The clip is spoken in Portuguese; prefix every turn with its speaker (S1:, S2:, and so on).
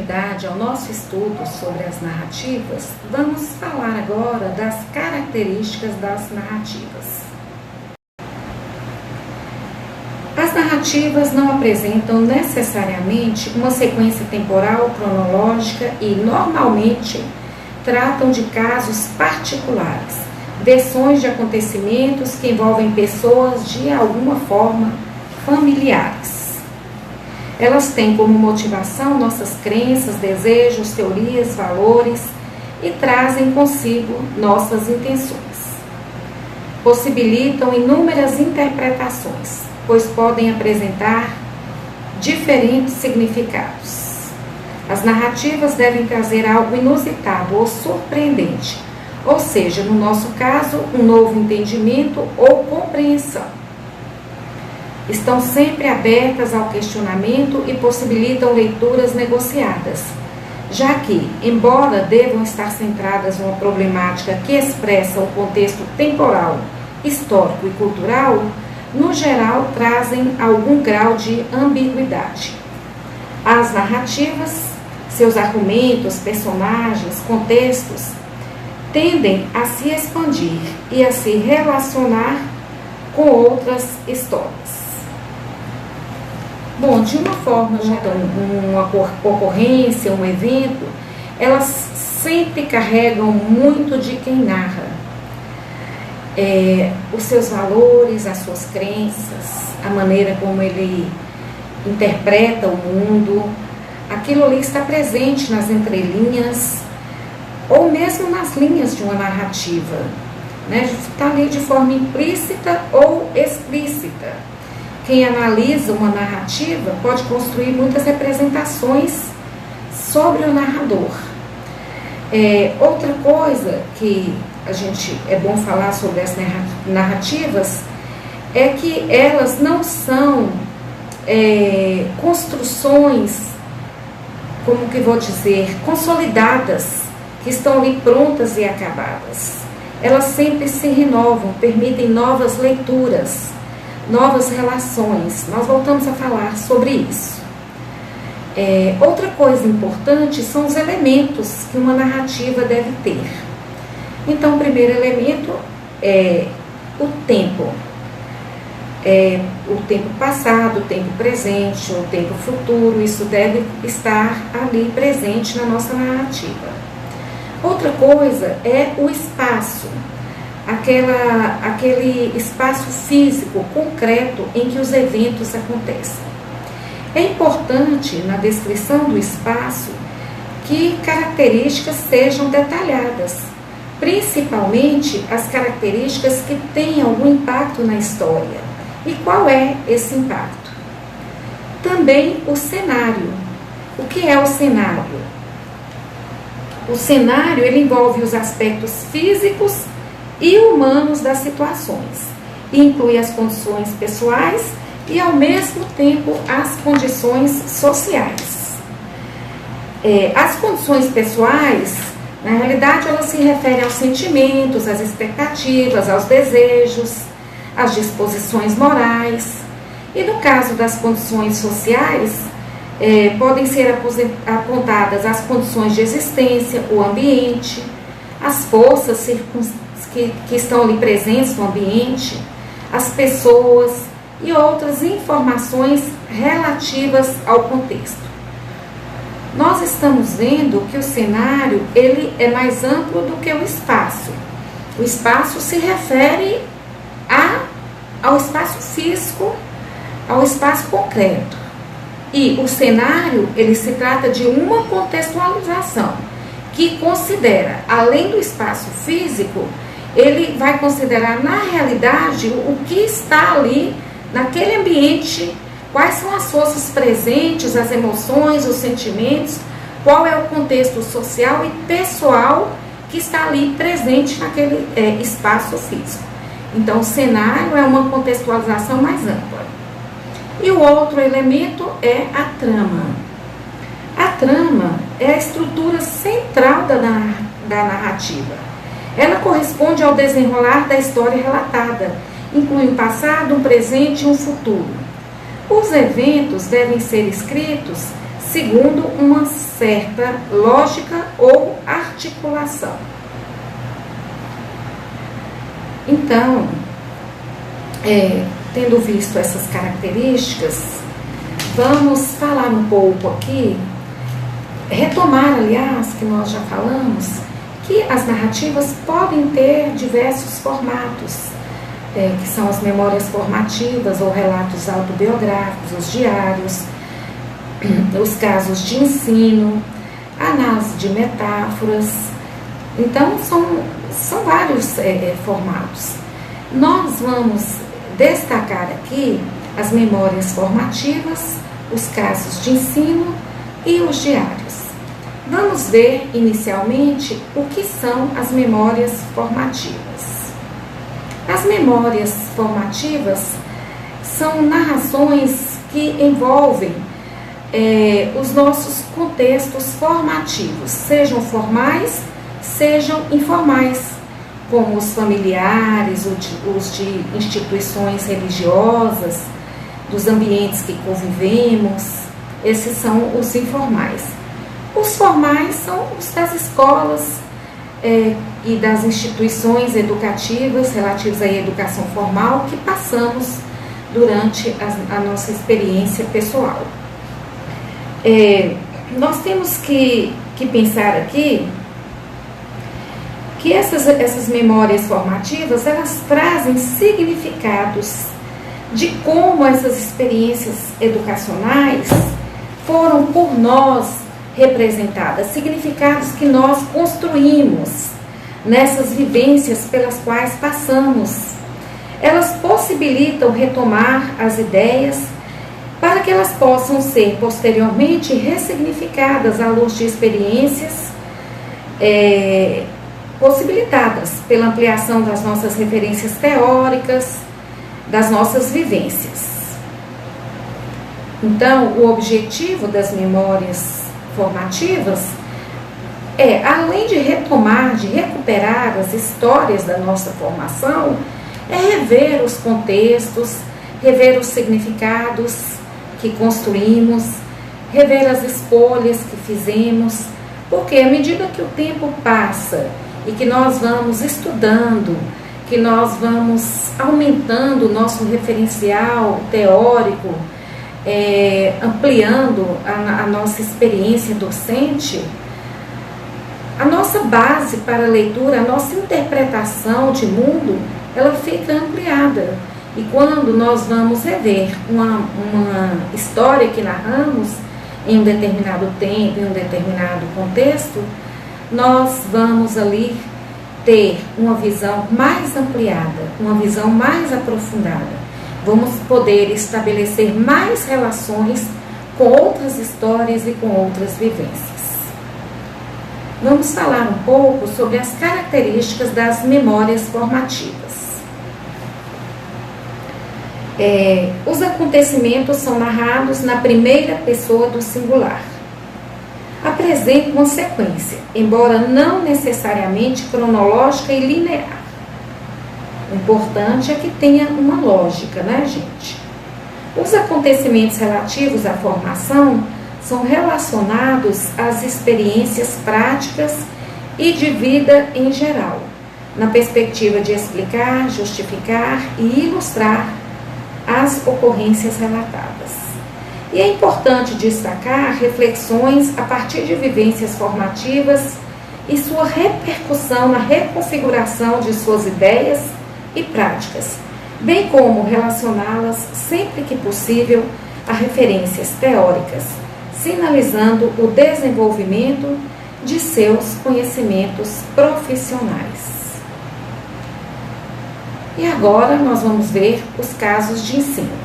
S1: continuidade ao nosso estudo sobre as narrativas, vamos falar agora das características das narrativas. As narrativas não apresentam necessariamente uma sequência temporal cronológica e, normalmente, tratam de casos particulares, versões de acontecimentos que envolvem pessoas de alguma forma familiares. Elas têm como motivação nossas crenças, desejos, teorias, valores e trazem consigo nossas intenções. Possibilitam inúmeras interpretações, pois podem apresentar diferentes significados. As narrativas devem trazer algo inusitado ou surpreendente, ou seja, no nosso caso, um novo entendimento ou compreensão. Estão sempre abertas ao questionamento e possibilitam leituras negociadas, já que, embora devam estar centradas numa problemática que expressa o contexto temporal, histórico e cultural, no geral trazem algum grau de ambiguidade. As narrativas, seus argumentos, personagens, contextos, tendem a se expandir e a se relacionar com outras histórias. Bom, de uma forma geral, uma ocorrência, um evento, elas sempre carregam muito de quem narra. Os seus valores, as suas crenças, a maneira como ele interpreta o mundo, aquilo ali está presente nas entrelinhas ou mesmo nas linhas de uma narrativa, né? Está ali de forma implícita ou explícita. Quem analisa uma narrativa pode construir muitas representações sobre o narrador. Outra coisa que é bom falar sobre as narrativas é que elas não são construções, como que vou dizer, consolidadas, que estão ali prontas e acabadas. Elas sempre se renovam, permitem novas leituras, novas relações. Nós voltamos a falar sobre isso. Outra coisa importante são os elementos que uma narrativa deve ter. Então, o primeiro elemento é o tempo. O tempo passado, o tempo presente, o tempo futuro, isso deve estar ali presente na nossa narrativa. Outra coisa é o espaço. Aquele espaço físico, concreto, em que os eventos acontecem. É importante, na descrição do espaço, que características sejam detalhadas, principalmente as características que têm algum impacto na história. E qual é esse impacto? Também o cenário. O que é o cenário? O cenário, ele envolve os aspectos físicos e humanos das situações, inclui as condições pessoais e, ao mesmo tempo, as condições sociais. As condições pessoais, na realidade, elas se referem aos sentimentos, às expectativas, aos desejos, às disposições morais. E no caso das condições sociais, podem ser apontadas as condições de existência, o ambiente, as forças que estão ali presentes no ambiente, as pessoas e outras informações relativas ao contexto. Nós estamos vendo que o cenário ele é mais amplo do que o espaço. O espaço se refere ao espaço físico, ao espaço concreto. E o cenário, ele se trata de uma contextualização que considera, além do espaço físico, ele vai considerar na realidade o que está ali naquele ambiente, quais são as forças presentes, as emoções, os sentimentos, qual é o contexto social e pessoal que está ali presente naquele espaço físico. Então, o cenário é uma contextualização mais ampla. E o outro elemento é a trama. A trama é a estrutura central da narrativa. Ela corresponde ao desenrolar da história relatada, inclui um passado, um presente e um futuro. Os eventos devem ser escritos segundo uma certa lógica ou articulação. Então, tendo visto essas características, vamos falar um pouco aqui, retomar, aliás, que nós já falamos, que as narrativas podem ter diversos formatos, que são as memórias formativas ou relatos autobiográficos, os diários, os casos de ensino, a análise de metáforas. Então, são vários formatos. Nós vamos destacar aqui as memórias formativas, os casos de ensino e os diários. Vamos ver inicialmente o que são as memórias formativas. As memórias formativas são narrações que envolvem os nossos contextos formativos, sejam formais, sejam informais, como os familiares, os de instituições religiosas, dos ambientes que convivemos. Esses são os informais. Os formais são os das escolas e das instituições educativas relativas à educação formal que passamos durante a nossa experiência pessoal. Nós temos que pensar aqui que essas memórias formativas, elas trazem significados de como essas experiências educacionais foram por nós representadas, significados que nós construímos nessas vivências pelas quais passamos. Elas possibilitam retomar as ideias para que elas possam ser posteriormente ressignificadas à luz de experiências possibilitadas pela ampliação das nossas referências teóricas, das nossas vivências. Então, o objetivo das memórias formativas além de retomar, de recuperar as histórias da nossa formação, rever os contextos, rever os significados que construímos, rever as escolhas que fizemos, porque à medida que o tempo passa e que nós vamos estudando, que nós vamos aumentando o nosso referencial teórico, ampliando a nossa experiência docente, a nossa base para a leitura, a nossa interpretação de mundo, ela fica ampliada. E quando nós vamos rever uma história que narramos em um determinado tempo, em um determinado contexto, nós vamos ali ter uma visão mais ampliada, uma visão mais aprofundada. Vamos poder estabelecer mais relações com outras histórias e com outras vivências. Vamos falar um pouco sobre as características das memórias formativas. Os acontecimentos são narrados na primeira pessoa do singular. Apresentam uma sequência, embora não necessariamente cronológica e linear. O importante é que tenha uma lógica, né, gente? Os acontecimentos relativos à formação são relacionados às experiências práticas e de vida em geral, na perspectiva de explicar, justificar e ilustrar as ocorrências relatadas. E é importante destacar reflexões a partir de vivências formativas e sua repercussão na reconfiguração de suas ideias e práticas, bem como relacioná-las sempre que possível a referências teóricas, sinalizando o desenvolvimento de seus conhecimentos profissionais. E agora nós vamos ver os casos de ensino.